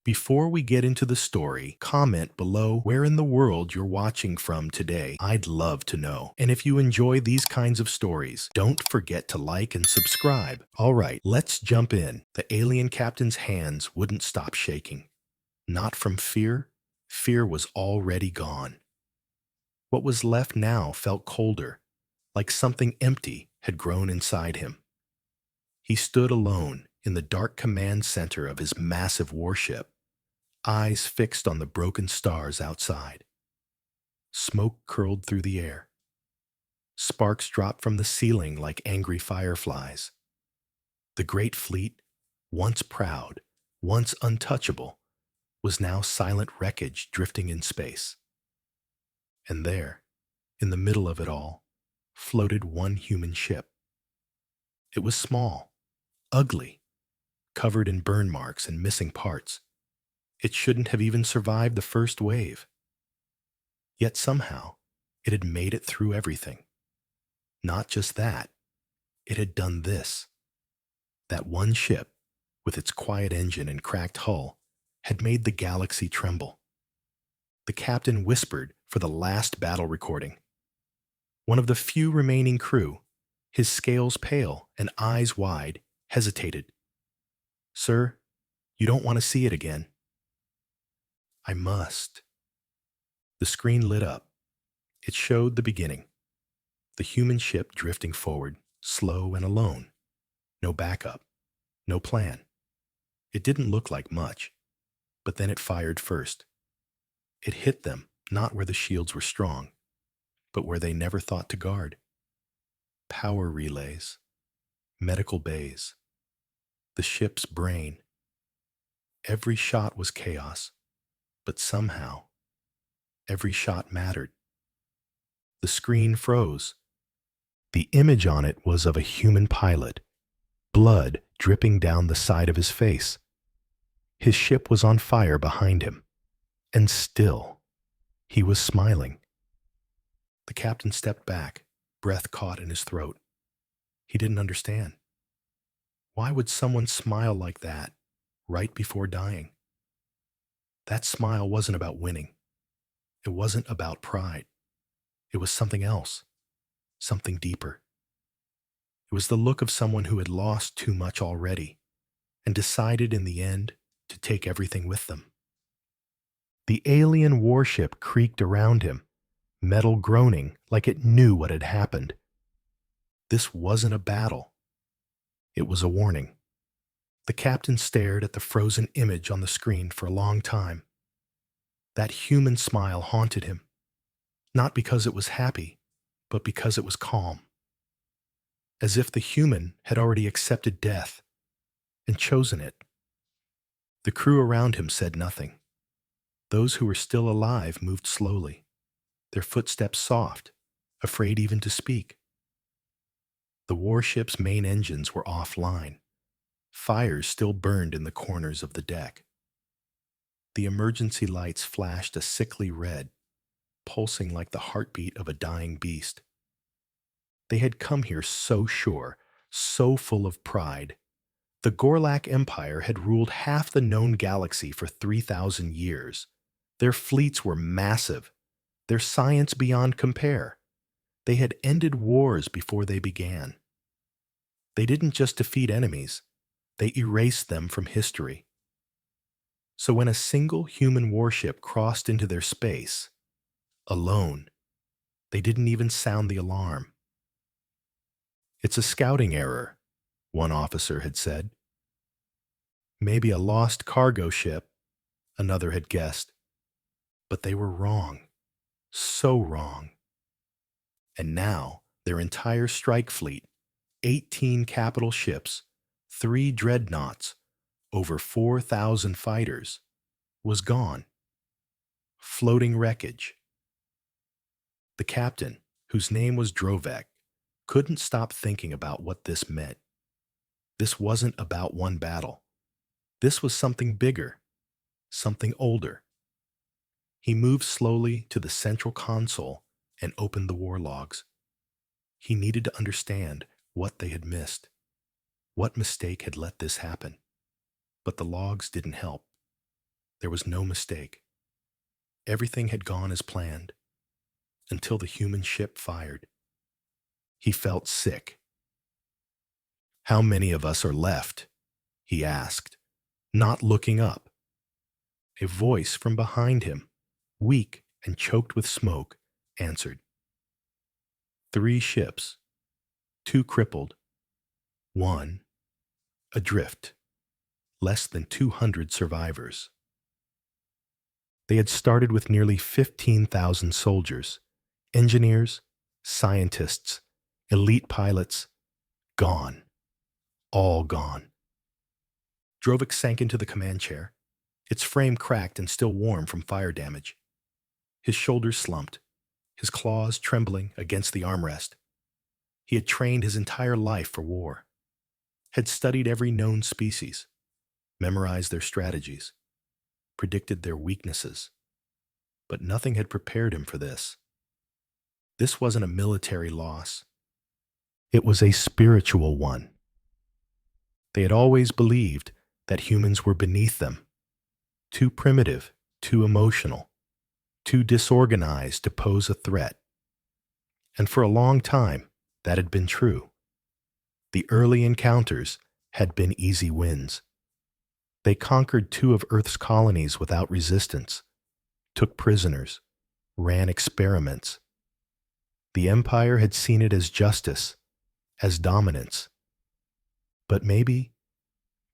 Before we get into the story, comment below where in the world you're watching from today. I'd love to know. And if you enjoy these kinds of stories, don't forget to like and subscribe. Alright, let's jump in. The alien captain's hands wouldn't stop shaking. Not from fear. Fear was already gone. What was left now felt colder, like something empty had grown inside him. He stood alone in the dark command center of his massive warship, eyes fixed on the broken stars outside. Smoke curled through the air. Sparks dropped from the ceiling like angry fireflies. The great fleet, once proud, once untouchable, was now silent wreckage drifting in space. And there, in the middle of it all, floated one human ship. It was small, ugly, covered in burn marks and missing parts. It shouldn't have even survived the first wave. Yet somehow, it had made it through everything. Not just that, it had done this. That one ship, with its quiet engine and cracked hull, had made the galaxy tremble. The captain whispered for the last battle recording. One of the few remaining crew, his scales pale and eyes wide, hesitated. "Sir, you don't want to see it again." "I must." The screen lit up. It showed the beginning. The human ship drifting forward, slow and alone. No backup. No plan. It didn't look like much, but then it fired first. It hit them, not where the shields were strong, but where they never thought to guard. Power relays. Medical bays. The ship's brain. Every shot was chaos, but somehow, every shot mattered. The screen froze. The image on it was of a human pilot, blood dripping down the side of his face. His ship was on fire behind him, and still, he was smiling. The captain stepped back, breath caught in his throat. He didn't understand. Why would someone smile like that right before dying? That smile wasn't about winning. It wasn't about pride. It was something else, something deeper. It was the look of someone who had lost too much already and decided in the end to take everything with them. The alien warship creaked around him, metal groaning like it knew what had happened. This wasn't a battle. It was a warning. The captain stared at the frozen image on the screen for a long time. That human smile haunted him, not because it was happy, but because it was calm. As if the human had already accepted death and chosen it. The crew around him said nothing. Those who were still alive moved slowly, their footsteps soft, afraid even to speak. The warship's main engines were offline. Fires still burned in the corners of the deck. The emergency lights flashed a sickly red, pulsing like the heartbeat of a dying beast. They had come here so sure, so full of pride. The Gorlak Empire had ruled half the known galaxy for 3,000 years. Their fleets were massive, their science beyond compare. They had ended wars before they began. They didn't just defeat enemies, they erased them from history. So when a single human warship crossed into their space, alone, they didn't even sound the alarm. "It's a scouting error," one officer had said. "Maybe a lost cargo ship," another had guessed. But they were wrong. So wrong. And now, their entire strike fleet, 18 capital ships, 3 dreadnoughts, over 4,000 fighters, was gone. Floating wreckage. The captain, whose name was Drovek, couldn't stop thinking about what this meant. This wasn't about one battle. This was something bigger, something older. He moved slowly to the central console and opened the war logs. He needed to understand what they had missed, what mistake had let this happen. But the logs didn't help. There was no mistake. Everything had gone as planned until the human ship fired. He felt sick. "How many of us are left?" he asked, not looking up. A voice from behind him, weak and choked with smoke, answered. 3 ships, 2 crippled, 1 adrift, less than 200 survivors. They had started with nearly 15,000 soldiers, engineers, scientists, elite pilots, gone, all gone. Drovik sank into the command chair, its frame cracked and still warm from fire damage. His shoulders slumped, his claws trembling against the armrest. He had trained his entire life for war, had studied every known species, memorized their strategies, predicted their weaknesses. But nothing had prepared him for this. This wasn't a military loss. It was a spiritual one. They had always believed that humans were beneath them, too primitive, too emotional, too disorganized to pose a threat. And for a long time, that had been true. The early encounters had been easy wins. They conquered 2 of Earth's colonies without resistance, took prisoners, ran experiments. The Empire had seen it as justice, as dominance. But maybe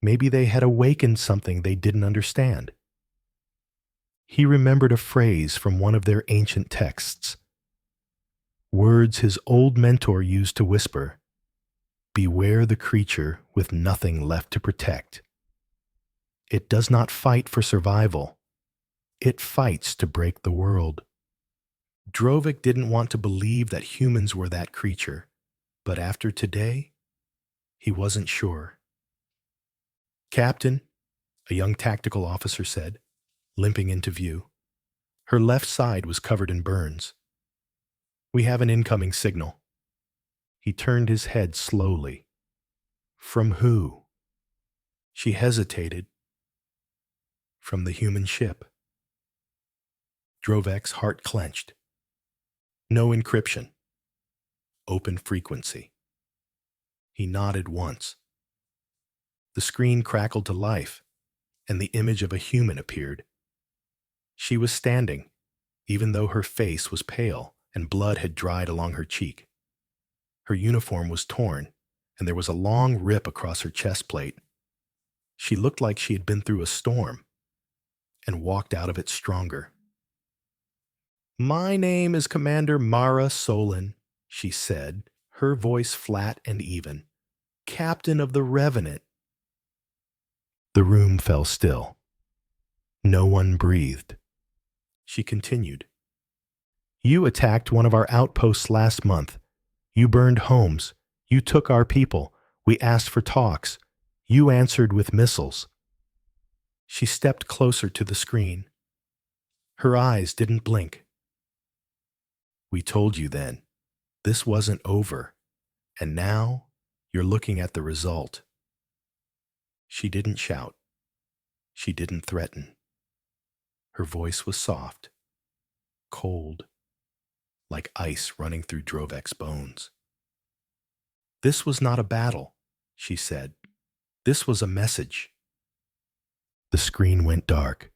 they had awakened something they didn't understand. He remembered a phrase from one of their ancient texts, words his old mentor used to whisper, "Beware the creature with nothing left to protect. It does not fight for survival. It fights to break the world." Drovik didn't want to believe that humans were that creature, but after today, he wasn't sure. "Captain," a young tactical officer said, limping into view. Her left side was covered in burns. "We have an incoming signal." He turned his head slowly. "From who?" She hesitated. "From the human ship." Drovik's heart clenched. No encryption. Open frequency. He nodded once. The screen crackled to life, and the image of a human appeared. She was standing, even though her face was pale and blood had dried along her cheek. Her uniform was torn, and there was a long rip across her chest plate. She looked like she had been through a storm and walked out of it stronger. "My name is Commander Mara Solon," she said, her voice flat and even. "Captain of the Revenant." The room fell still. No one breathed. She continued. "You attacked one of our outposts last month. You burned homes. You took our people. We asked for talks. You answered with missiles." She stepped closer to the screen. Her eyes didn't blink. "We told you then. This wasn't over. And now you're looking at the result." She didn't shout. She didn't threaten. Her voice was soft, cold, like ice running through Drovik's bones. "This was not a battle," she said. "This was a message." The screen went dark.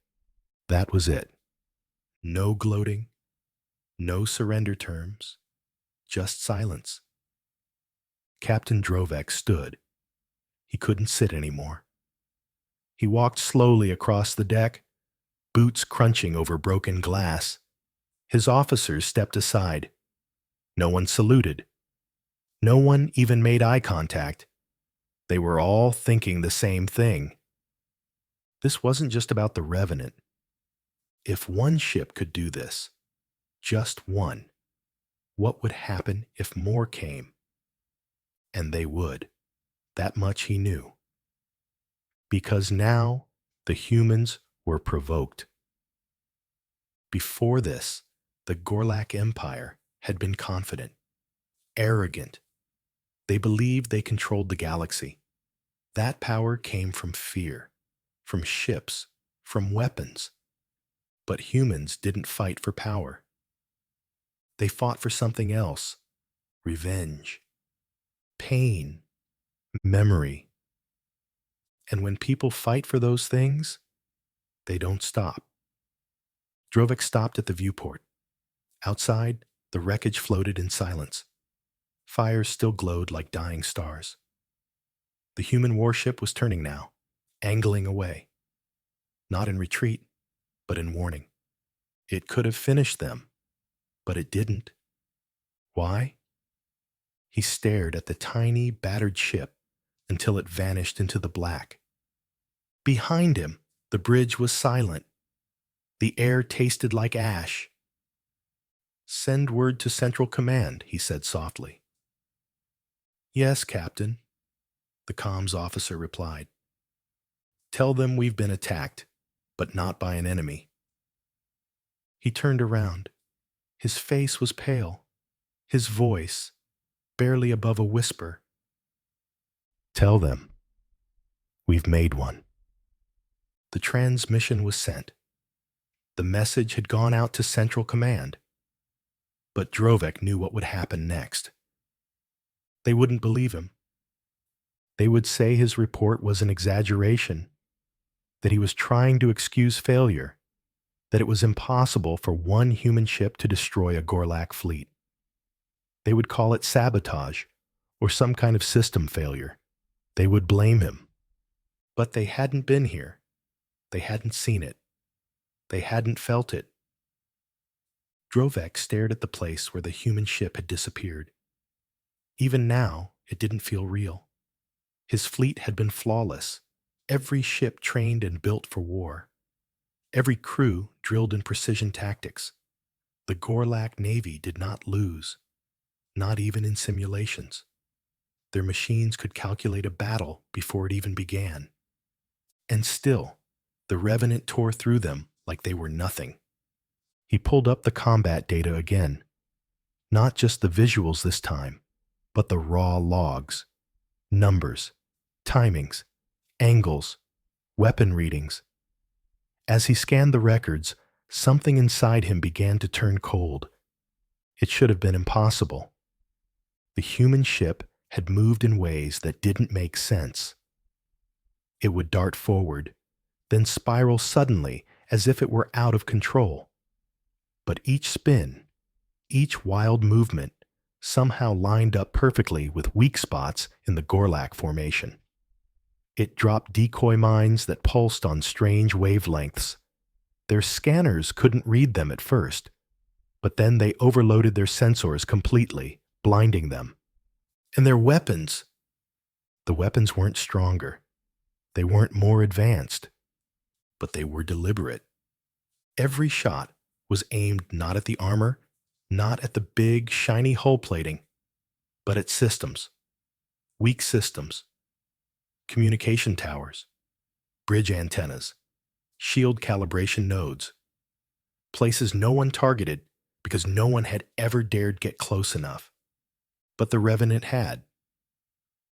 That was it. No gloating, no surrender terms, just silence. Captain Drovek stood. He couldn't sit anymore. He walked slowly across the deck, boots crunching over broken glass. His officers stepped aside. No one saluted. No one even made eye contact. They were all thinking the same thing. This wasn't just about the Revenant. If one ship could do this, just one, what would happen if more came? And they would. That much he knew. Because now the humans were provoked. Before this, the Gorlak Empire had been confident, arrogant. They believed they controlled the galaxy. That power came from fear, from ships, from weapons. But humans didn't fight for power. They fought for something else: revenge, pain, memory. And when people fight for those things, they don't stop. Drovek stopped at the viewport. Outside, the wreckage floated in silence. Fires still glowed like dying stars. The human warship was turning now, angling away. Not in retreat, but in warning. It could have finished them, but it didn't. Why? He stared at the tiny, battered ship until it vanished into the black. Behind him, the bridge was silent. The air tasted like ash. "Send word to Central Command," he said softly. "Yes, Captain," the comms officer replied. "Tell them we've been attacked, but not by an enemy." He turned around. His face was pale. His voice, barely above a whisper. "Tell them we've made one." The transmission was sent. The message had gone out to Central Command. But Drovek knew what would happen next. They wouldn't believe him. They would say his report was an exaggeration, that he was trying to excuse failure, that it was impossible for one human ship to destroy a Gorlak fleet. They would call it sabotage or some kind of system failure. They would blame him. But they hadn't been here. They hadn't seen it. They hadn't felt it. Drovek stared at the place where the human ship had disappeared. Even now, it didn't feel real. His fleet had been flawless, every ship trained and built for war. Every crew drilled in precision tactics. The Gorlak Navy did not lose, not even in simulations. Their machines could calculate a battle before it even began. And still, the Revenant tore through them like they were nothing. He pulled up the combat data again. Not just the visuals this time, but the raw logs. Numbers, timings, angles, weapon readings. As he scanned the records, something inside him began to turn cold. It should have been impossible. The human ship had moved in ways that didn't make sense. It would dart forward, then spiral suddenly as if it were out of control. But each spin, each wild movement, somehow lined up perfectly with weak spots in the Gorlak formation. It dropped decoy mines that pulsed on strange wavelengths. Their scanners couldn't read them at first, but then they overloaded their sensors completely, blinding them. And their weapons, the weapons weren't stronger. They weren't more advanced, but they were deliberate. Every shot was aimed not at the armor, not at the big, shiny hull plating, but at systems. Weak systems. Communication towers. Bridge antennas. Shield calibration nodes. Places no one targeted because no one had ever dared get close enough. But the Revenant had.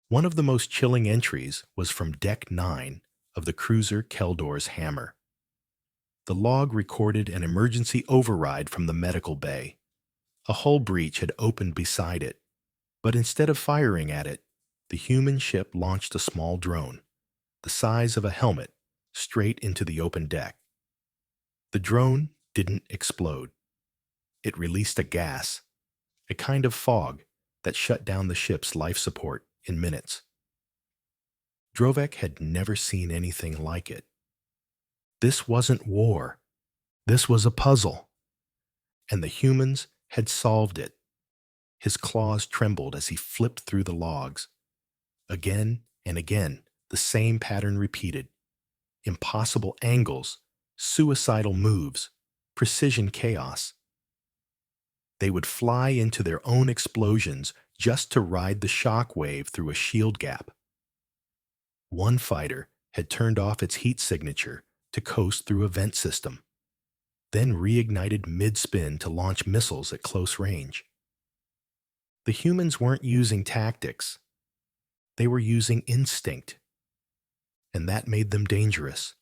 One of the most chilling entries was from Deck 9 of the cruiser Keldor's Hammer. The log recorded an emergency override from the medical bay. A hull breach had opened beside it, but instead of firing at it, the human ship launched a small drone, the size of a helmet, straight into the open deck. The drone didn't explode. It released a gas, a kind of fog that shut down the ship's life support in minutes. Drovek had never seen anything like it. This wasn't war. This was a puzzle. And the humans had solved it. His claws trembled as he flipped through the logs. Again and again, the same pattern repeated. Impossible angles, suicidal moves, precision chaos. They would fly into their own explosions just to ride the shock wave through a shield gap. One fighter had turned off its heat signature to coast through a vent system, then reignited mid-spin to launch missiles at close range. The humans weren't using tactics. They were using instinct. And that made them dangerous,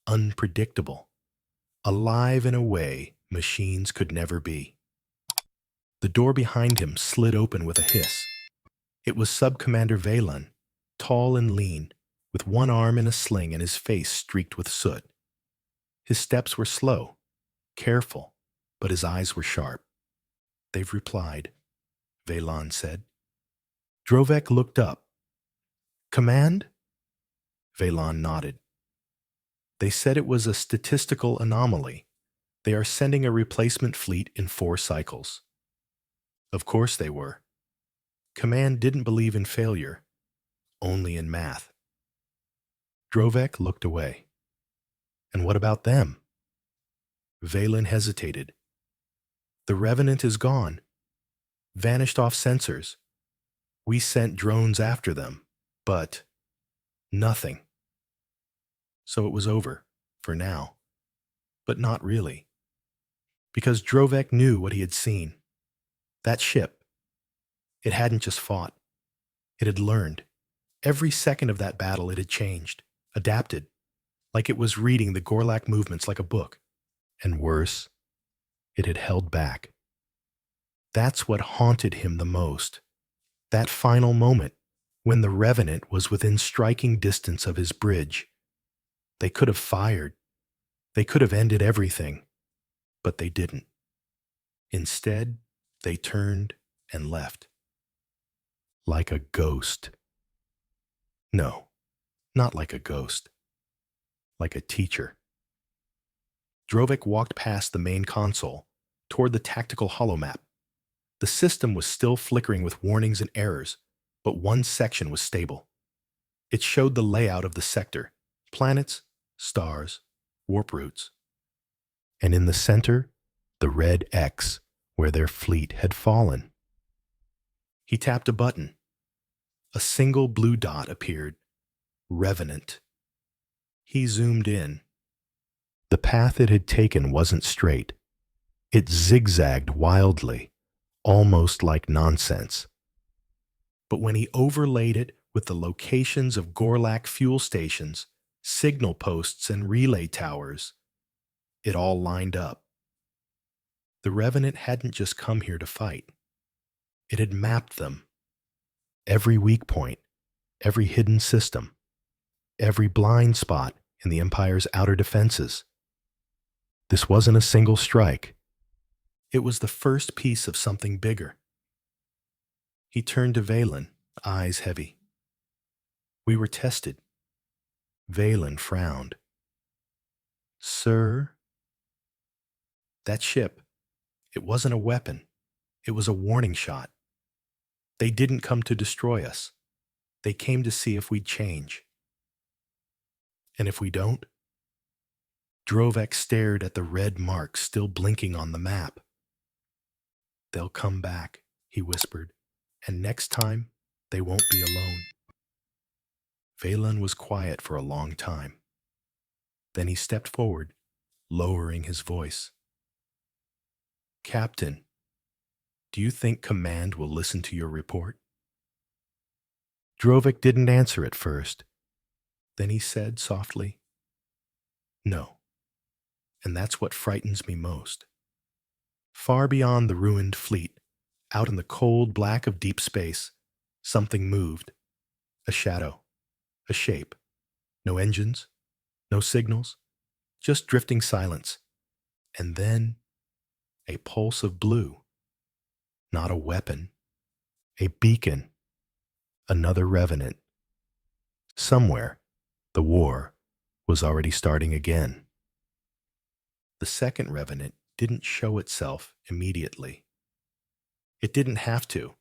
unpredictable, alive in a way machines could never be. The door behind him slid open with a hiss. It was Sub-Commander Valen, tall and lean, with one arm in a sling and his face streaked with soot. His steps were slow, careful, but his eyes were sharp. "They've replied," Valen said. Drovek looked up. "Command?" Valen nodded. "They said it was a statistical anomaly. They are sending a replacement fleet in 4 cycles." Of course they were. Command didn't believe in failure, only in math. Drovek looked away. "And what about them?" Valen hesitated. "The Revenant is gone. Vanished off sensors. We sent drones after them, but nothing. So it was over, for now. But not really. Because Drovek knew what he had seen. That ship. It hadn't just fought. It had learned. Every second of that battle it had changed, adapted, like it was reading the Gorlak movements like a book. And worse, it had held back. That's what haunted him the most. That final moment, when the Revenant was within striking distance of his bridge. They could have fired. They could have ended everything. But they didn't. Instead, they turned and left. Like a ghost. No, not like a ghost. Like a teacher. Drovek walked past the main console, toward the tactical holomap. The system was still flickering with warnings and errors, but one section was stable. It showed the layout of the sector, planets, stars, warp routes. And in the center, the red X, where their fleet had fallen. He tapped a button. A single blue dot appeared. Revenant. He zoomed in. The path it had taken wasn't straight. It zigzagged wildly, almost like nonsense. But when he overlaid it with the locations of Gorlak fuel stations, signal posts, and relay towers, it all lined up. The Revenant hadn't just come here to fight. It had mapped them. Every weak point, every hidden system, every blind spot in the Empire's outer defenses. This wasn't a single strike. It was the first piece of something bigger. He turned to Valen, eyes heavy. "We were tested." Valen frowned. "Sir?" "That ship, it wasn't a weapon. It was a warning shot. They didn't come to destroy us. They came to see if we'd change. And if we don't?" Drovek stared at the red marks still blinking on the map. "They'll come back," he whispered, "and next time, they won't be alone." Valen was quiet for a long time. Then he stepped forward, lowering his voice. "Captain, do you think Command will listen to your report?" Drovek didn't answer at first. Then he said softly, "No. And that's what frightens me most. Far beyond the ruined fleet, out in the cold black of deep space, something moved. A shadow. A shape. No engines. No signals. Just drifting silence. And then a pulse of blue. Not a weapon. A beacon. Another Revenant. Somewhere, the war was already starting again. The second Revenant didn't show itself immediately. It didn't have to.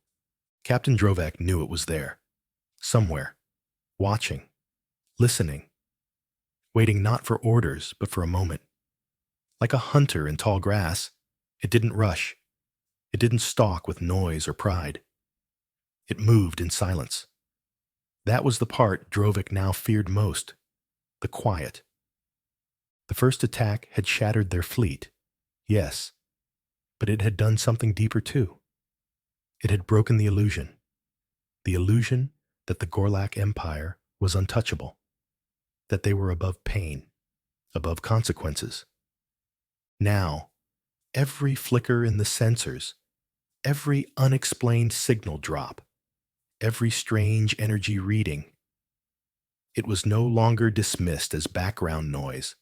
Captain Drovek knew it was there. Somewhere. Watching. Listening. Waiting not for orders, but for a moment. Like a hunter in tall grass, it didn't rush. It didn't stalk with noise or pride. It moved in silence. That was the part Drovek now feared most. The quiet. The first attack had shattered their fleet. Yes. But it had done something deeper too. It had broken the illusion. The illusion that the Gorlak Empire was untouchable. That they were above pain, above consequences. Now, every flicker in the sensors, every unexplained signal drop, every strange energy reading, it was no longer dismissed as background noise.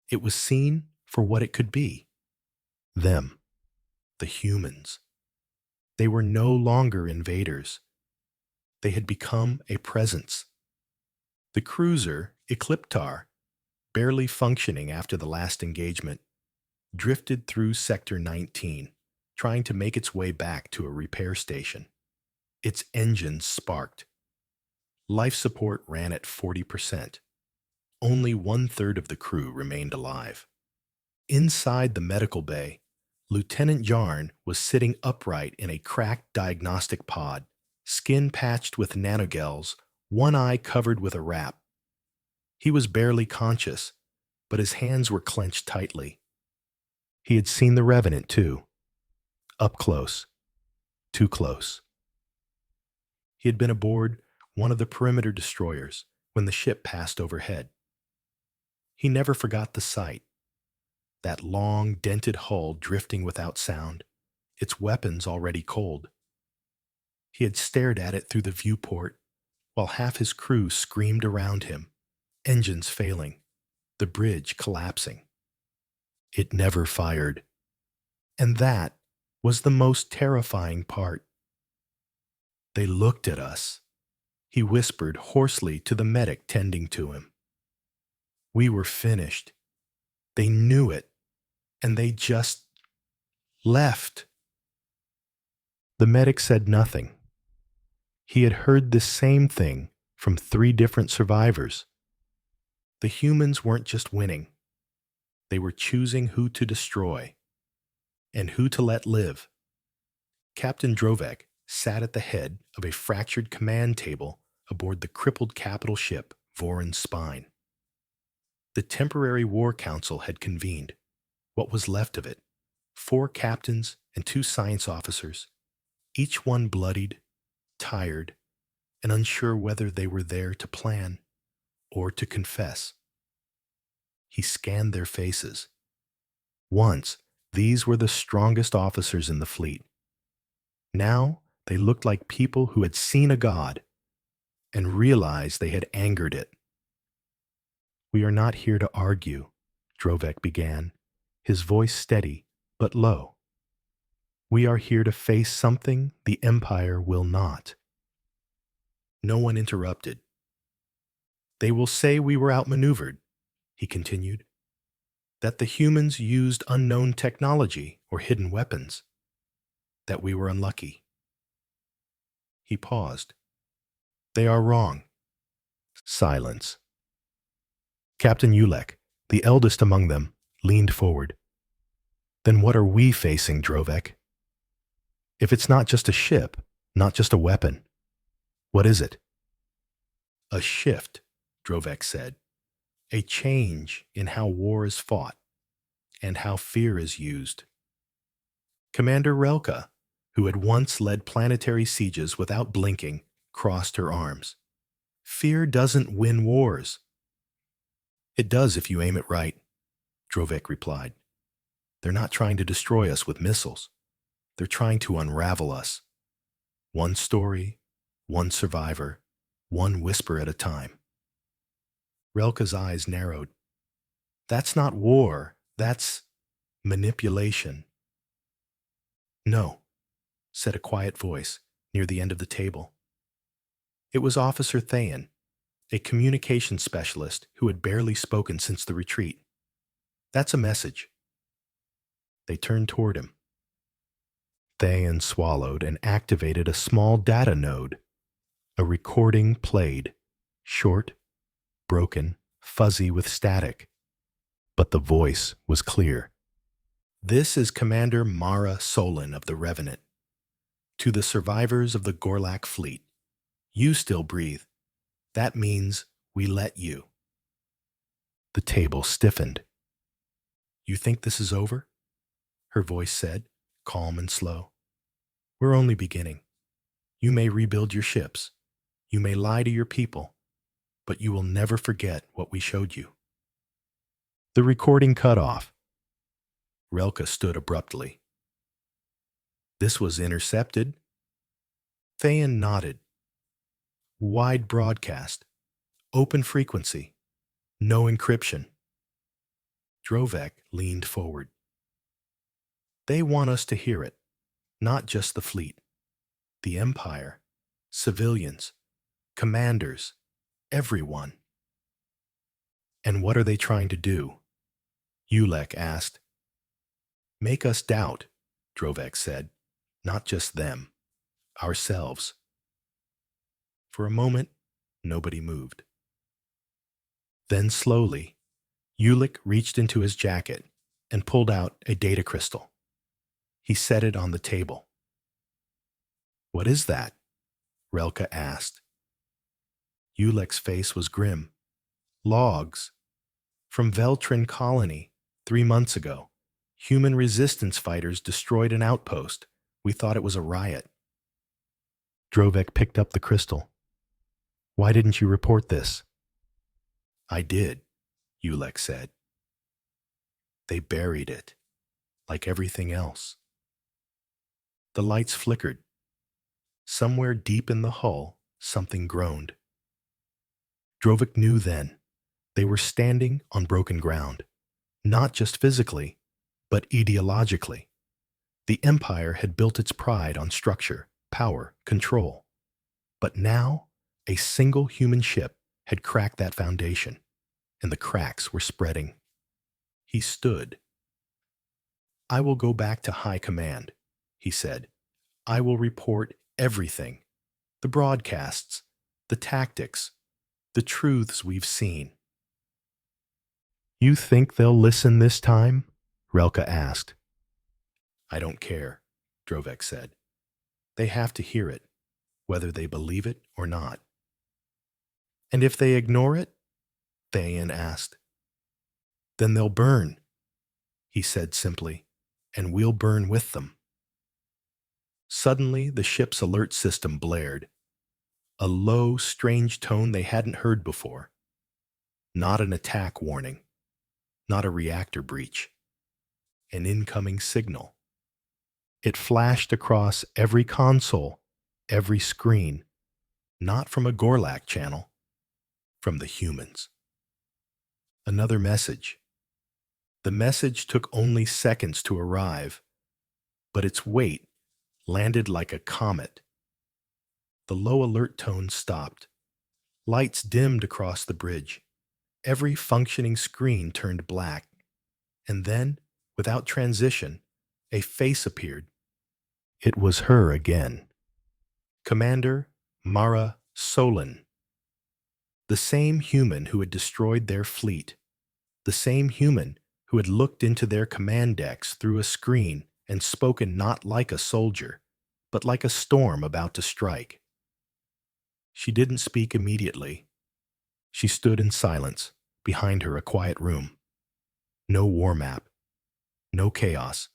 It was seen for what it could be. Them, the humans. They were no longer invaders. They had become a presence. The cruiser, Ecliptar, barely functioning after the last engagement, drifted through Sector 19, trying to make its way back to a repair station. Its engines sparked. Life support ran at 40%. Only 1/3 of the crew remained alive. Inside the medical bay, Lieutenant Yarn was sitting upright in a cracked diagnostic pod, skin patched with nanogels, one eye covered with a wrap. He was barely conscious, but his hands were clenched tightly. He had seen the Revenant, too. Up close. Too close. He had been aboard one of the perimeter destroyers when the ship passed overhead. He never forgot the sight. That long, dented hull drifting without sound, its weapons already cold. He had stared at it through the viewport, while half his crew screamed around him, engines failing, the bridge collapsing. It never fired. And that was the most terrifying part. They looked at us. He whispered hoarsely to the medic tending to him. We were finished. They knew it, and they just left. The medic said nothing. He had heard the same thing from 3 different survivors. The humans weren't just winning. They were choosing who to destroy and who to let live. Captain Drovek sat at the head of a fractured command table aboard the crippled capital ship Voron's Spine. The temporary war council had convened. What was left of it? 4 captains and 2 science officers, each one bloodied, tired, and unsure whether they were there to plan or to confess. He scanned their faces. Once, these were the strongest officers in the fleet. Now, they looked like people who had seen a god and realized they had angered it. We are not here to argue, Drovek began, his voice steady but low. We are here to face something the Empire will not. No one interrupted. They will say we were outmaneuvered, he continued, that the humans used unknown technology or hidden weapons, that we were unlucky. He paused. They are wrong. Silence. Captain Ulek, the eldest among them, leaned forward. Then what are we facing, Drovek? If it's not just a ship, not just a weapon, what is it? A shift, Drovek said. A change in how war is fought and how fear is used. Commander Relka, who had once led planetary sieges without blinking, crossed her arms. Fear doesn't win wars. It does if you aim it right, Drovek replied. They're not trying to destroy us with missiles. They're trying to unravel us. One story, one survivor, one whisper at a time. Relka's eyes narrowed. That's not war, that's manipulation. No, said a quiet voice near the end of the table. It was Officer Thayan, a communications specialist who had barely spoken since the retreat. That's a message. They turned toward him. Thayan swallowed and activated a small data node. A recording played, short, broken, fuzzy with static. But the voice was clear. This is Commander Mara Solon of the Revenant. To the survivors of the Gorlak fleet, you still breathe. That means we let you. The table stiffened. You think this is over? Her voice said, calm and slow. We're only beginning. You may rebuild your ships. You may lie to your people, but you will never forget what we showed you. The recording cut off. Relka stood abruptly. This was intercepted. Thayan nodded. Wide broadcast. Open frequency. No encryption. Drovek leaned forward. They want us to hear it, not just the fleet. The Empire, civilians, commanders, everyone. And what are they trying to do? Ulek asked. Make us doubt, Drovek said. Not just them, ourselves. For a moment, nobody moved. Then slowly, Ulik reached into his jacket and pulled out a data crystal. He set it on the table. What is that? Relka asked. Ulek's face was grim. Logs. From Veltrin Colony, 3 months ago. Human resistance fighters destroyed an outpost. We thought it was a riot. Drovek picked up the crystal. Why didn't you report this? I did, Ulek said. They buried it, like everything else. The lights flickered. Somewhere deep in the hull, something groaned. Drovek knew then. They were standing on broken ground, not just physically, but ideologically. The Empire had built its pride on structure, power, control. But now, a single human ship had cracked that foundation, and the cracks were spreading. He stood. I will go back to High Command, he said. I will report everything. The broadcasts, the tactics, the truths we've seen. You think they'll listen this time? Relka asked. I don't care, Drovek said. They have to hear it, whether they believe it or not. And if they ignore it? Thayan asked. Then they'll burn, he said simply, and we'll burn with them. Suddenly, the ship's alert system blared. A low, strange tone they hadn't heard before. Not an attack warning. Not a reactor breach. An incoming signal. It flashed across every console, every screen, not from a Gorlak channel, from the humans. Another message. The message took only seconds to arrive, but its weight landed like a comet. The low alert tone stopped. Lights dimmed across the bridge. Every functioning screen turned black. And then, without transition, a face appeared. It was her again. Commander Mara Solon. The same human who had destroyed their fleet. The same human who had looked into their command decks through a screen and spoken not like a soldier, but like a storm about to strike. She didn't speak immediately. She stood in silence, behind her a quiet room. No war map. No chaos.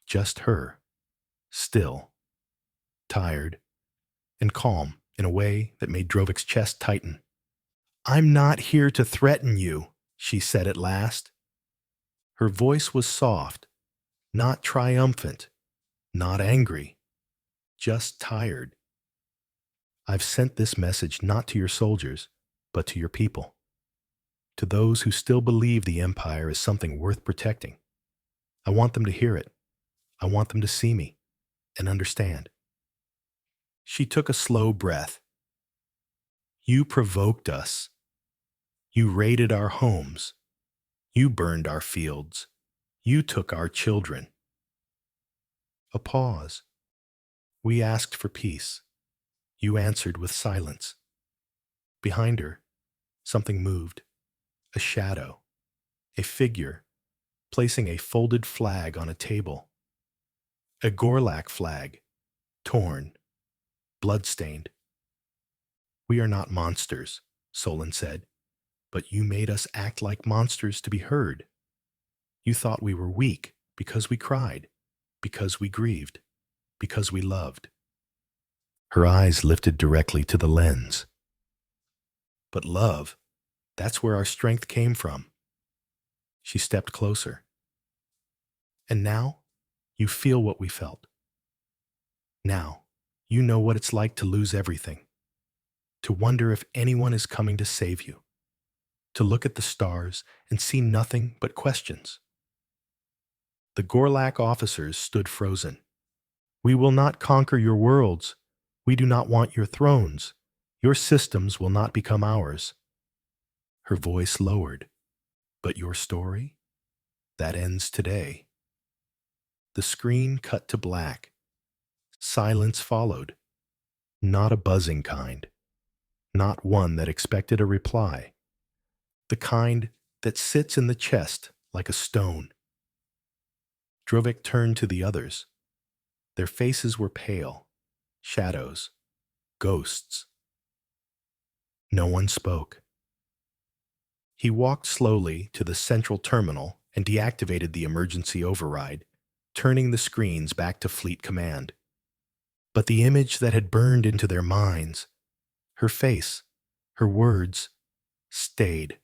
Just her. Still. Tired. And calm in a way that made Drovek's chest tighten. I'm not here to threaten you, she said at last. Her voice was soft, not triumphant, not angry, just tired. I've sent this message not to your soldiers, but to your people. To those who still believe the Empire is something worth protecting. I want them to hear it. I want them to see me and understand. She took a slow breath. You provoked us. You raided our homes. You burned our fields. You took our children. A pause. We asked for peace. You answered with silence. Behind her, something moved. A shadow. A figure, placing a folded flag on a table. A Gorlak flag, torn, blood-stained. We are not monsters, Solon said, but you made us act like monsters to be heard. You thought we were weak because we cried, because we grieved, because we loved. Her eyes lifted directly to the lens. But love, that's where our strength came from. She stepped closer. And now, you feel what we felt. Now, you know what it's like to lose everything, to wonder if anyone is coming to save you, to look at the stars and see nothing but questions. The Gorlak officers stood frozen. We will not conquer your worlds. We do not want your thrones. Your systems will not become ours. Her voice lowered. But your story? That ends today. The screen cut to black. Silence followed. Not a buzzing kind. Not one that expected a reply. The kind that sits in the chest like a stone. Drovek turned to the others. Their faces were pale. Shadows. Ghosts. No one spoke. He walked slowly to the central terminal and deactivated the emergency override, turning the screens back to Fleet Command. But the image that had burned into their minds, her face, her words, stayed.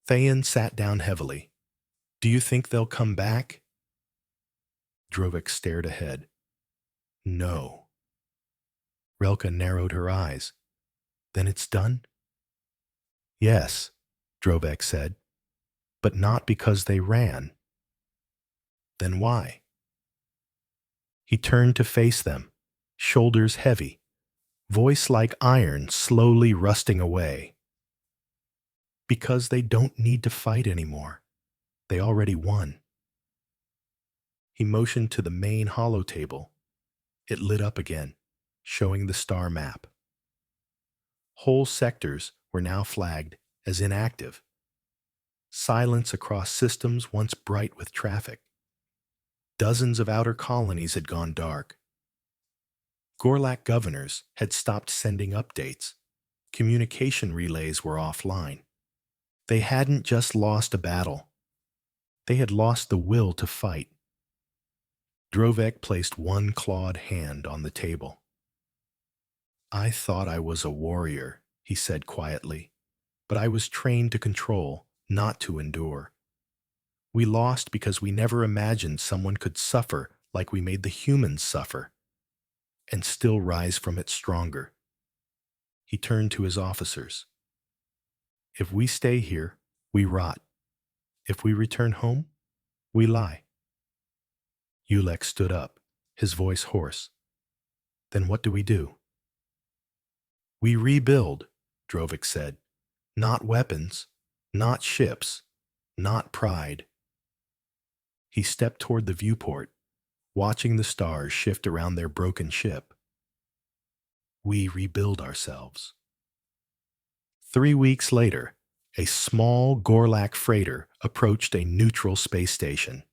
Thayan sat down heavily. Do you think they'll come back? Drovek stared ahead. No. Relka narrowed her eyes. Then it's done? Yes, Drovek said, but not because they ran. Then why? He turned to face them, shoulders heavy, voice like iron slowly rusting away. Because they don't need to fight anymore. They already won. He motioned to the main holotable. It lit up again, showing the star map. Whole sectors were now flagged as inactive. Silence across systems once bright with traffic. Dozens of outer colonies had gone dark. Gorlak governors had stopped sending updates. Communication relays were offline. They hadn't just lost a battle. They had lost the will to fight. Drovek placed one clawed hand on the table. I thought I was a warrior, he said quietly, but I was trained to control, not to endure. We lost because we never imagined someone could suffer like we made the humans suffer, and still rise from it stronger. He turned to his officers. If we stay here, we rot. If we return home, we lie. Ulek stood up, his voice hoarse. Then what do we do? We rebuild, Drovek said. Not weapons, not ships, not pride. He stepped toward the viewport, watching the stars shift around their broken ship. We rebuild ourselves. 3 weeks later, a small Gorlak freighter approached a neutral space station.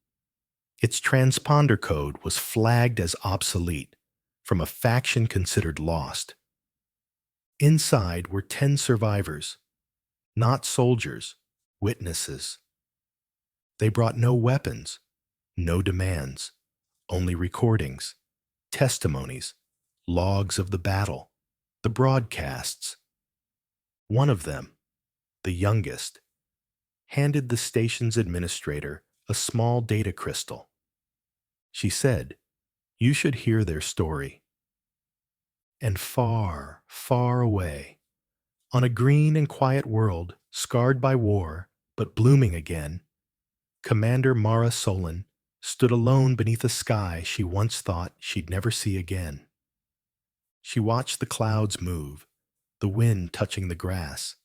Its transponder code was flagged as obsolete from a faction considered lost. Inside were 10 survivors, not soldiers, witnesses. They brought no weapons, no demands, only recordings, testimonies, logs of the battle, the broadcasts. One of them, the youngest, handed the station's administrator a small data crystal. She said, "You should hear their story." And far, far away, on a green and quiet world scarred by war but blooming again, Commander Mara Solon stood alone beneath a sky she once thought she'd never see again. She watched the clouds move, the wind touching the grass.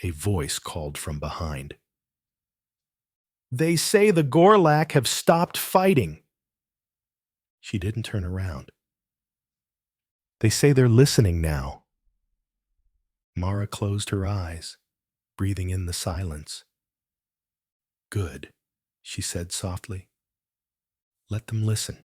A voice called from behind. They say the Gorlak have stopped fighting. She didn't turn around. They say they're listening now. Mara closed her eyes, breathing in the silence. Good, she said softly. Let them listen.